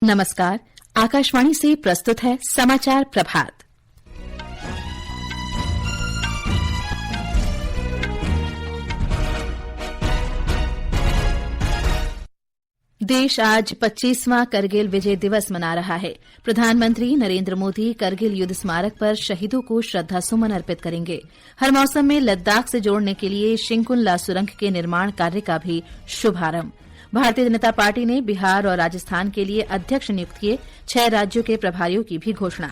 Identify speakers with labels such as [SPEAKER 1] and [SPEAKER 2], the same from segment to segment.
[SPEAKER 1] नमस्कार। आकाशवाणी से प्रस्तुत है समाचार प्रभात। देश आज 25वां करगिल विजय दिवस मना रहा है। प्रधानमंत्री नरेंद्र मोदी करगिल युद्ध स्मारक पर शहीदों को श्रद्धासुमन अर्पित करेंगे। हर मौसम में लद्दाख से जोड़ने के लिए शिंकुन ला सुरंग के निर्माण कार्य का भी शुभारंभ। भारतीय जनता पार्टी ने बिहार और राजस्थान के लिए अध्यक्ष नियुक्त किए। 6 राज्यों के प्रभारियों की भी घोषणा।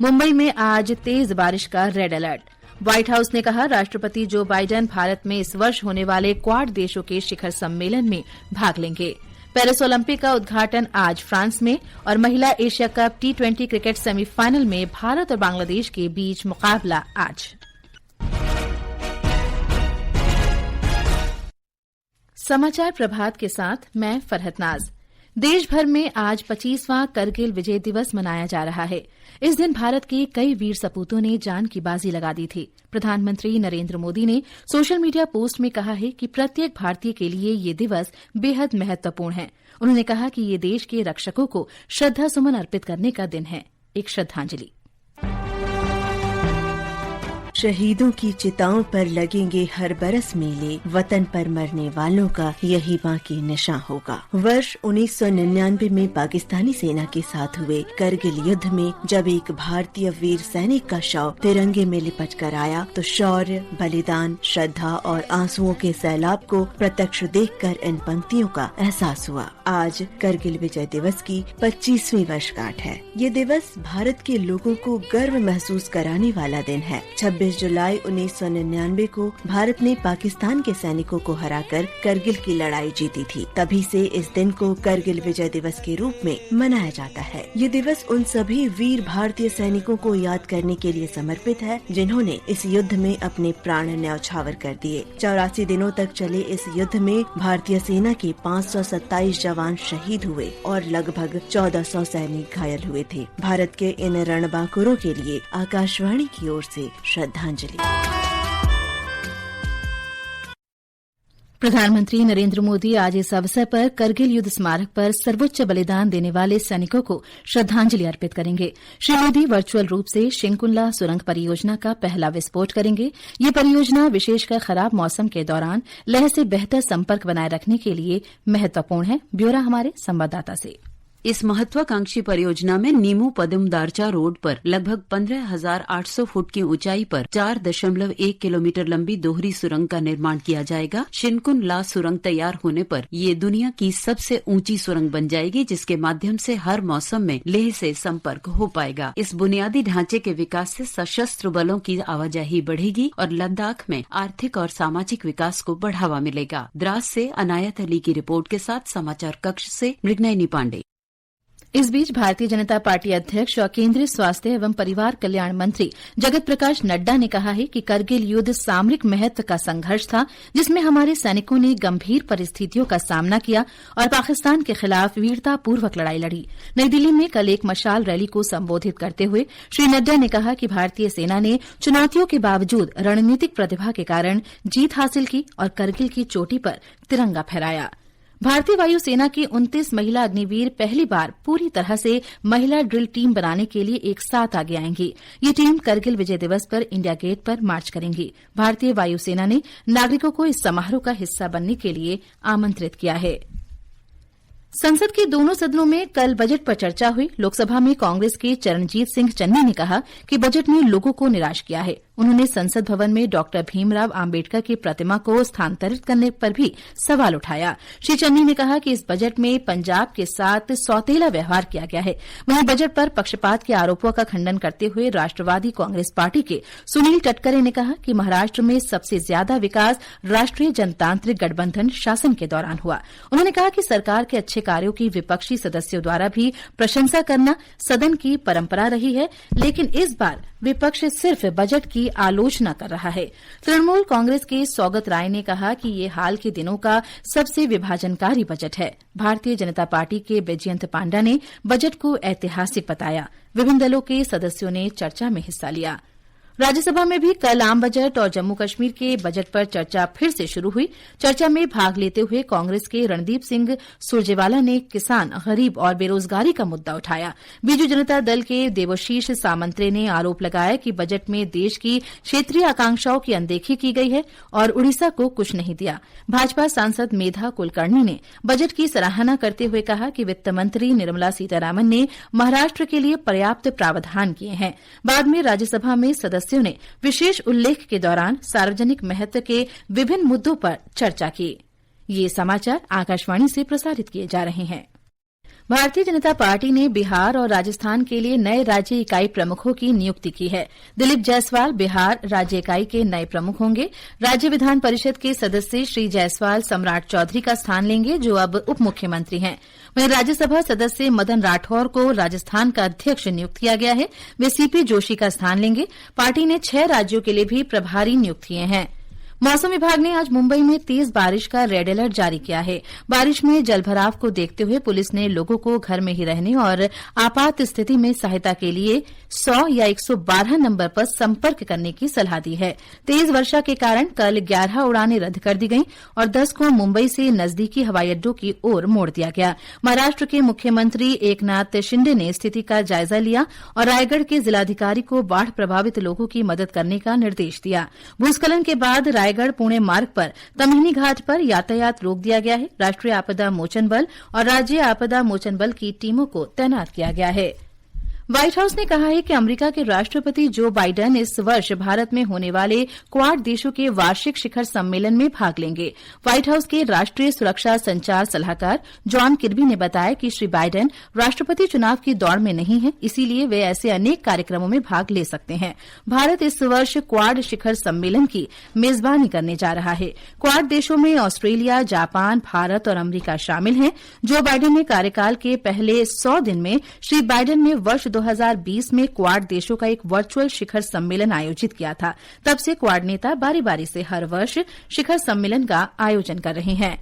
[SPEAKER 1] मुंबई में आज तेज बारिश का रेड अलर्ट। व्हाइट हाउस ने कहा, राष्ट्रपति जो बाइडेन भारत में इस वर्ष होने वाले क्वाड देशों के शिखर सम्मेलन में भाग लेंगे। पेरिस ओलंपिक का उद्घाटन आज फ्रांस में और महिला Asia cup T20 cricket semifinal में भारत और बांग्लादेश के बीच मुकाबला आज। समाचार प्रभात के साथ मैं फरहत नाज। देश भर में आज 25वां करगिल विजय दिवस मनाया जा रहा है। इस दिन भारत के कई वीर सपूतों ने जान की बाजी लगा दी थी। प्रधानमंत्री नरेंद्र मोदी ने सोशल मीडिया पोस्ट में कहा है कि प्रत्येक भारतीय के लिए ये दिवस बेहद महत्वपूर्ण है। उन्होंने कहा कि ये देश के रक्षकों को श्रद्धासुमन अर्पित करने का दिन है, एक श्रद्धांजलि।
[SPEAKER 2] शहीदों की चिताओं पर लगेंगे हर बरस मेले, वतन पर मरने वालों का यही बाकी निशान होगा। वर्ष 1999 में पाकिस्तानी सेना के साथ हुए करगिल युद्ध में जब एक भारतीय वीर सैनिक का शव तिरंगे में लिपट कर आया तो शौर्य, बलिदान, श्रद्धा और आंसुओं के सैलाब को प्रत्यक्ष देखकर इन पंक्तियों का एहसास हुआ। आज करगिल विजय दिवस की 25वीं वर्षगांठ है। ये दिवस भारत के लोगों को गर्व महसूस कराने वाला दिन है। 26 जुलाई 1999 को भारत ने पाकिस्तान के सैनिकों को हराकर करगिल की लड़ाई जीती थी। तभी से इस दिन को करगिल विजय दिवस के रूप में मनाया जाता है। ये दिवस उन सभी वीर भारतीय सैनिकों को याद करने के लिए समर्पित है जिन्होंने इस युद्ध में अपने प्राण न्यौछावर कर दिए। 84 दिनों तक चले इस युद्ध में भारतीय सेना के 527 जवान शहीद हुए और लगभग 1400 सैनिक घायल हुए थे। भारत के इन रणबांकुरों के लिए आकाशवाणी की ओर से श्रद्धांजलि।
[SPEAKER 1] प्रधानमंत्री नरेंद्र मोदी आज इस अवसर पर करगिल युद्ध स्मारक पर सर्वोच्च बलिदान देने वाले सैनिकों को श्रद्धांजलि अर्पित करेंगे। श्री मोदी वर्चुअल रूप से शिंकुन ला सुरंग परियोजना का पहला विस्फोट करेंगे। ये परियोजना विशेषकर खराब मौसम के दौरान लेह से बेहतर संपर्क बनाए रखने के लिए महत्वपूर्ण है। ब्यौरा हमारे संवाददाता से।
[SPEAKER 3] इस महत्वाकांक्षी परियोजना में नीमू पदम दारचा रोड पर लगभग 15,800 फुट की ऊंचाई पर 4.1 किलोमीटर लंबी दोहरी सुरंग का निर्माण किया जाएगा। शिंकुन ला सुरंग तैयार होने पर ये दुनिया की सबसे ऊंची सुरंग बन जाएगी, जिसके माध्यम से हर मौसम में लेह से संपर्क हो पाएगा। इस बुनियादी ढांचे के विकास से सशस्त्र बलों की आवाजाही बढ़ेगी और लद्दाख में आर्थिक और सामाजिक विकास को बढ़ावा मिलेगा। द्रास से अनायत अली की रिपोर्ट के साथ समाचार कक्ष से मृगनयनी पांडे।
[SPEAKER 1] इस बीच भारतीय जनता पार्टी अध्यक्ष और केंद्रीय स्वास्थ्य एवं परिवार कल्याण मंत्री जगत प्रकाश नड्डा ने कहा है कि करगिल युद्ध सामरिक महत्व का संघर्ष था, जिसमें हमारे सैनिकों ने गंभीर परिस्थितियों का सामना किया और पाकिस्तान के खिलाफ वीरतापूर्वक लड़ाई लड़ी। नई दिल्ली में कल एक मशाल रैली को संबोधित करते हुए श्री नड्डा ने कहा कि भारतीय सेना ने चुनौतियों के बावजूद रणनीतिक प्रतिभा के कारण जीत हासिल की और करगिल की चोटी पर तिरंगा फहराया। भारतीय वायुसेना की 29 महिला अग्निवीर पहली बार पूरी तरह से महिला ड्रिल टीम बनाने के लिए एक साथ आगे आएंगी। ये टीम करगिल विजय दिवस पर इंडिया गेट पर मार्च करेंगी। भारतीय वायुसेना ने नागरिकों को इस समारोह का हिस्सा बनने के लिए आमंत्रित किया है। संसद के दोनों सदनों में कल बजट पर चर्चा हुई। लोकसभा में कांग्रेस के चरणजीत सिंह चन्नी ने कहा कि बजट ने लोगों को निराश किया है। उन्होंने संसद भवन में डॉक्टर भीमराव आम्बेडकर की प्रतिमा को स्थानांतरित करने पर भी सवाल उठाया। श्री चन्नी ने कहा कि इस बजट में पंजाब के साथ सौतेला व्यवहार किया गया है। वहीं बजट पर पक्षपात के आरोपों का खंडन करते हुए राष्ट्रवादी कांग्रेस पार्टी के सुनील टटकरे ने कहा कि महाराष्ट्र में सबसे ज्यादा विकास राष्ट्रीय जनतांत्रिक गठबंधन शासन के दौरान हुआ। उन्होंने कहा कि सरकार के अच्छे कार्यों की विपक्षी सदस्यों द्वारा भी प्रशंसा करना सदन की परंपरा रही है, लेकिन इस बार विपक्ष सिर्फ बजट की आलोचना कर रहा है। तृणमूल कांग्रेस के सौगत राय ने कहा कि ये हाल के दिनों का सबसे विभाजनकारी बजट है। भारतीय जनता पार्टी के बैजयंत पांडा ने बजट को ऐतिहासिक बताया। विभिन्न दलों के सदस्यों ने चर्चा में हिस्सा लिया। राज्यसभा में भी कल आम बजट और जम्मू कश्मीर के बजट पर चर्चा फिर से शुरू हुई। चर्चा में भाग लेते हुए कांग्रेस के रणदीप सिंह सुरजेवाला ने किसान, गरीब और बेरोजगारी का मुद्दा उठाया। बीजू जनता दल के देवशीष सामंतरे ने आरोप लगाया कि बजट में देश की क्षेत्रीय आकांक्षाओं की अनदेखी की गई है और उड़ीसा को कुछ नहीं दिया। भाजपा सांसद मेधा कुलकर्णी ने बजट की सराहना करते हुए कहा कि वित्त मंत्री निर्मला सीतारामन ने महाराष्ट्र के लिए पर्याप्त प्रावधान किए हैं। बाद में राज्यसभा में सदस्यों ने विशेष उल्लेख के दौरान सार्वजनिक महत्व के विभिन्न मुद्दों पर चर्चा की। ये समाचार आकाशवाणी से प्रसारित किए जा रहे हैं। भारतीय जनता पार्टी ने बिहार और राजस्थान के लिए नए राज्य इकाई प्रमुखों की नियुक्ति की है। दिलीप जायसवाल बिहार राज्य इकाई के नए प्रमुख होंगे। राज्य विधान परिषद के सदस्य श्री जायसवाल सम्राट चौधरी का स्थान लेंगे, जो अब उप मुख्यमंत्री हैं। वहीं राज्यसभा सदस्य मदन राठौर को राजस्थान का अध्यक्ष नियुक्त किया गया है। वे सीपी जोशी का स्थान लेंगे। पार्टी ने 6 राज्यों के लिए भी प्रभारी नियुक्त किए हैं। मौसम विभाग ने आज मुंबई में तेज बारिश का रेड अलर्ट जारी किया है। बारिश में जलभराव को देखते हुए पुलिस ने लोगों को घर में ही रहने और आपात स्थिति में सहायता के लिए 100 या 112 नंबर पर संपर्क करने की सलाह दी है। तेज वर्षा के कारण कल 11 उड़ानें रद्द कर दी गईं और 10 को मुंबई से नजदीकी हवाई अड्डों की ओर मोड़ दिया गया। महाराष्ट्र के मुख्यमंत्री एकनाथ शिंदे ने स्थिति का जायजा लिया और रायगढ़ के जिलाधिकारी को बाढ़ प्रभावित लोगों की मदद करने का निर्देश दिया। भूस्खलन के बाद रायगढ़ पुणे मार्ग पर तमहिनी घाट पर यातायात रोक दिया गया है। राष्ट्रीय आपदा मोचन बल और राज्य आपदा मोचन बल की टीमों को तैनात किया गया है। व्हाइट हाउस ने कहा है कि अमेरिका के राष्ट्रपति जो बाइडेन इस वर्ष भारत में होने वाले क्वाड देशों के वार्षिक शिखर सम्मेलन में भाग लेंगे। व्हाइट हाउस के राष्ट्रीय सुरक्षा संचार सलाहकार जॉन किर्बी ने बताया कि श्री बाइडेन राष्ट्रपति चुनाव की दौड़ में नहीं हैं, इसीलिए वे ऐसे अनेक कार्यक्रमों में भाग ले सकते हैं। भारत इस वर्ष क्वाड शिखर सम्मेलन की मेजबानी करने जा रहा है। क्वाड देशों में ऑस्ट्रेलिया, जापान, भारत और अमेरिका शामिल हैं। जो बाइडेन ने कार्यकाल के पहले 100 दिन में श्री बाइडेन ने वर्ष 2020 में क्वाड देशों का एक वर्चुअल शिखर सम्मेलन आयोजित किया था। तब से क्वाड नेता बारी बारी से हर वर्ष शिखर सम्मेलन का आयोजन कर रहे हैं।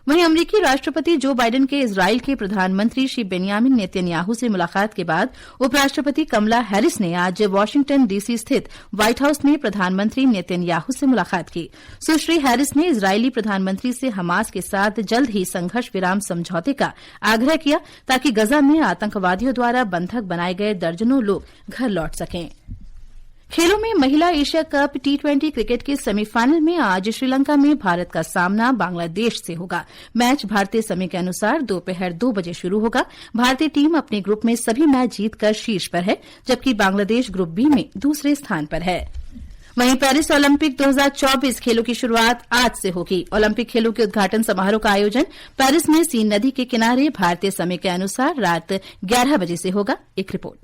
[SPEAKER 1] वहीं अमेरिकी राष्ट्रपति जो बाइडेन के इजराइल के प्रधानमंत्री श्री बेन्यामिन नेतन्याहू से मुलाकात के बाद उपराष्ट्रपति कमला हैरिस ने आज वाशिंगटन डीसी स्थित व्हाइट हाउस में प्रधानमंत्री नेतन्याहू से मुलाकात की। सुश्री हैरिस ने इजरायली प्रधानमंत्री से हमास के साथ जल्द ही संघर्ष विराम समझौते का आग्रह किया, ताकि गजा में आतंकवादियों द्वारा बंधक बनाए गए दर्जनों लोग घर लौट सकें। खेलों में महिला एशिया कप T20 क्रिकेट के सेमीफाइनल में आज श्रीलंका में भारत का सामना बांग्लादेश से होगा। मैच भारतीय समय के अनुसार दोपहर 2 बजे शुरू होगा। भारतीय टीम अपने ग्रुप में सभी मैच जीतकर शीर्ष पर है, जबकि बांग्लादेश ग्रुप बी में दूसरे स्थान पर है। वहीं पेरिस ओलंपिक 2024 खेलों की शुरुआत आज से होगी। ओलंपिक खेलों के उद्घाटन समारोह का आयोजन पेरिस में सीन नदी के किनारे भारतीय समय के अनुसार रात 11 बजे से होगा। एक रिपोर्ट।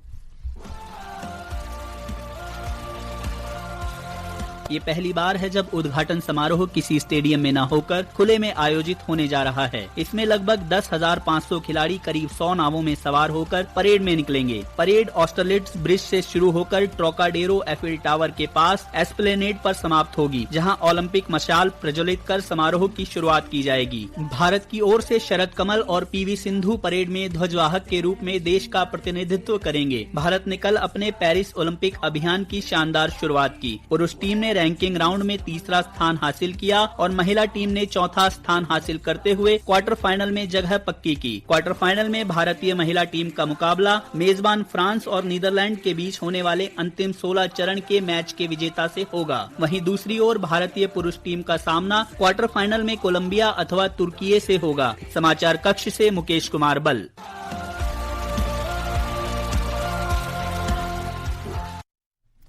[SPEAKER 4] ये पहली बार है जब उद्घाटन समारोह किसी स्टेडियम में न होकर खुले में आयोजित होने जा रहा है। इसमें लगभग 10,500 खिलाड़ी करीब 100 नावों में सवार होकर परेड में निकलेंगे। परेड ऑस्टरलिट्स ब्रिज से शुरू होकर ट्रोकाडेरो एफिल टावर के पास एस्प्लेनेड पर समाप्त होगी, जहां ओलंपिक मशाल प्रज्वलित कर समारोह की शुरुआत की जाएगी। भारत की ओर से शरद कमल और PV सिंधु परेड में ध्वजवाहक के रूप में देश का प्रतिनिधित्व करेंगे। भारत ने कल अपने पेरिस ओलंपिक अभियान की शानदार शुरुआत की। पुरुष टीम ने रैंकिंग राउंड में तीसरा स्थान हासिल किया और महिला टीम ने चौथा स्थान हासिल करते हुए क्वार्टर फाइनल में जगह पक्की की। क्वार्टर फाइनल में भारतीय महिला टीम का मुकाबला मेजबान फ्रांस और नीदरलैंड के बीच होने वाले अंतिम 16 चरण के मैच के विजेता से होगा। वहीं दूसरी ओर भारतीय पुरुष टीम का सामना क्वार्टर फाइनल में कोलंबिया अथवा तुर्की से होगा। समाचार कक्ष से मुकेश कुमार बल।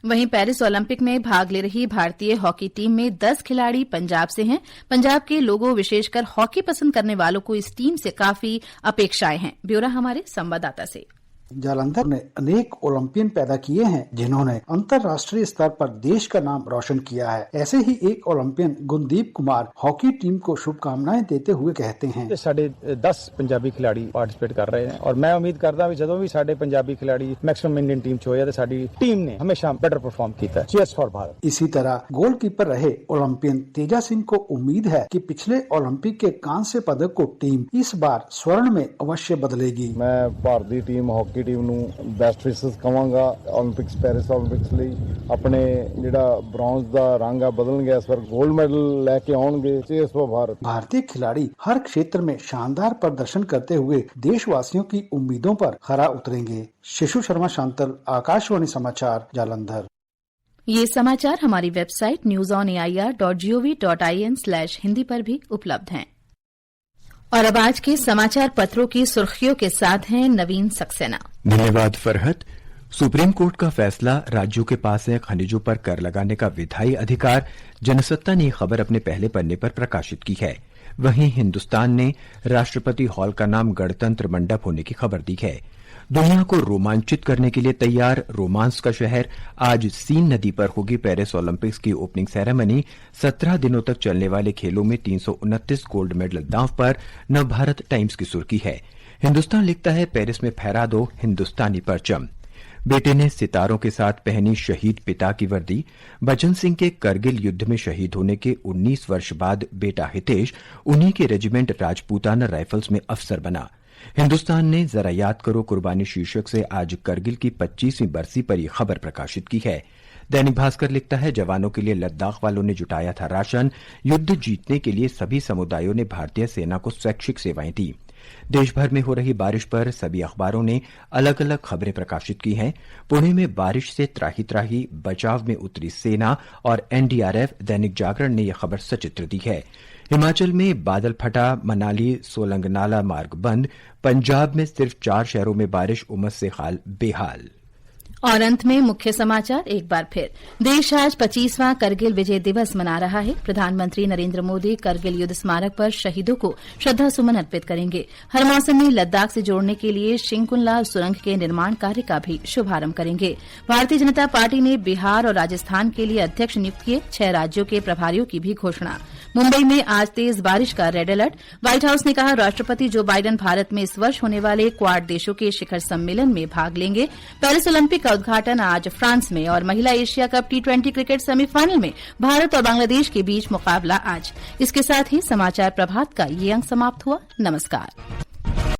[SPEAKER 1] वहीं पेरिस ओलंपिक में भाग ले रही भारतीय हॉकी टीम में 10 खिलाड़ी पंजाब से हैं। पंजाब के लोगों, विशेषकर हॉकी पसंद करने वालों को इस टीम से काफी अपेक्षाएं हैं। ब्यौरा हमारे संवाददाता से।
[SPEAKER 5] जालंधर ने अनेक ओलंपियन पैदा किए हैं, जिन्होंने अंतर्राष्ट्रीय स्तर पर देश का नाम रोशन किया है। ऐसे ही एक ओलंपियन गुनदीप कुमार हॉकी टीम को शुभकामनाएं देते हुए कहते हैं,
[SPEAKER 6] साढ़े 10 पंजाबी खिलाड़ी पार्टिसिपेट कर रहे हैं और मैं उम्मीद करता भी जदों भी साढ़े पंजाबी खिलाड़ी मैक्सिमम इंडियन टीम च होया ते साडी टीम ने हमेशा बेटर परफॉर्म किया। Cheers for Bharat.
[SPEAKER 5] इसी तरह गोलकीपर रहे ओलंपियन तेजा सिंह को उम्मीद है कि पिछले ओलंपिक के कांस्य पदक को टीम इस बार स्वर्ण में अवश्य बदलेगी।
[SPEAKER 6] मैं भारतीय टीम हॉकी ਹਾਕੀ ਟੀਮ ਨੂੰ ਬੈਸਟ ਵਿਸ਼ੇਸ ਕਵਾਂਗਾ 올림픽ਸ ਪੈਰਿਸ 올림픽ਸ ਲਈ ਆਪਣੇ ਜਿਹੜਾ ਬ੍ਰੌਂਜ਼ ਦਾ ਰੰਗ ਆ ਬਦਲਣਗੇ ਇਸ ਵਾਰ 골ਡ ਮੈਡਲ ਲੈ ਕੇ ਆਉਣਗੇ ਚੇਸ ਫॉर भारत।
[SPEAKER 5] भारतीय खिलाड़ी हर क्षेत्र में शानदार प्रदर्शन करते हुए देशवासियों की उम्मीदों पर खरा उतरेंगे। शिशु शर्मा शांतल, आकाशवाणी समाचार, जालंधर।
[SPEAKER 1] ये समाचार हमारी वेबसाइट newsonair.gov.in/hindi पर भी उपलब्ध हैं। और अब आज के समाचार पत्रों की सुर्खियों के साथ हैं नवीन सक्सेना।
[SPEAKER 7] धन्यवाद फरहत। सुप्रीम कोर्ट का फैसला, राज्यों के पास है खनिजों पर कर लगाने का विधायी अधिकार। जनसत्ता ने खबर अपने पहले पन्ने पर प्रकाशित की है। वहीं हिंदुस्तान ने राष्ट्रपति हॉल का नाम गणतंत्र मंडप होने की खबर दी है। दुनिया को रोमांचित करने के लिए तैयार रोमांस का शहर, आज सीन नदी पर होगी पेरिस ओलंपिक्स की ओपनिंग सेरेमनी। 17 दिनों तक चलने वाले खेलों में 329 गोल्ड मेडल दांव पर, नवभारत टाइम्स की सुर्खी है। हिंदुस्तान लिखता है, पेरिस में फहरा दो हिंदुस्तानी परचम। बेटे ने सितारों के साथ पहनी शहीद पिता की वर्दी। बचन सिंह के करगिल युद्ध में शहीद होने के 19 वर्ष बाद बेटा हितेश उन्हीं के रेजिमेंट राजपूताना राइफल्स में अफसर बना। हिंदुस्तान ने जरा याद करो कुर्बानी शीर्षक से आज करगिल की 25वीं बरसी पर यह खबर प्रकाशित की है। दैनिक भास्कर लिखता है, जवानों के लिए लद्दाख वालों ने जुटाया था राशन। युद्ध जीतने के लिए सभी समुदायों ने भारतीय सेना को स्वैच्छिक सेवाएं दी। देश भर में हो रही बारिश पर सभी अखबारों ने अलग अलग खबरें प्रकाशित की हैं। पुणे में बारिश से त्राही त्राही, बचाव में उतरी सेना और एनडीआरएफ। दैनिक जागरण ने यह खबर सचित्र दी है। हिमाचल में बादल फटा, मनाली सोलंगनाला मार्ग बंद। पंजाब में सिर्फ 4 शहरों में बारिश, उमस से हाल बेहाल।
[SPEAKER 1] और अंत में मुख्य समाचार एक बार फिर। देश आज 25वां करगिल विजय दिवस मना रहा है। प्रधानमंत्री नरेंद्र मोदी करगिल युद्ध स्मारक पर शहीदों को श्रद्धासुमन अर्पित करेंगे। हर मौसम में लद्दाख से जोड़ने के लिए शिंकुनला सुरंग के निर्माण कार्य का भी शुभारंभ करेंगे। भारतीय जनता पार्टी ने बिहार और राजस्थान के लिए अध्यक्ष नियुक्त किए। 6 राज्यों के प्रभारियों की भी घोषणा। मुंबई में आज तेज बारिश का रेड अलर्ट। व्हाइट हाउस ने कहा, राष्ट्रपति जो बाइडेन भारत में इस वर्ष होने वाले क्वाड देशों के शिखर सम्मेलन में भाग लेंगे। पेरिस ओलंपिक का उद्घाटन आज फ्रांस में। और महिला Asia cup T20 cricket semifinal में भारत और बांग्लादेश के बीच मुकाबला आज। इसके साथ ही समाचार प्रभात का ये अंक समाप्त हुआ। नमस्कार।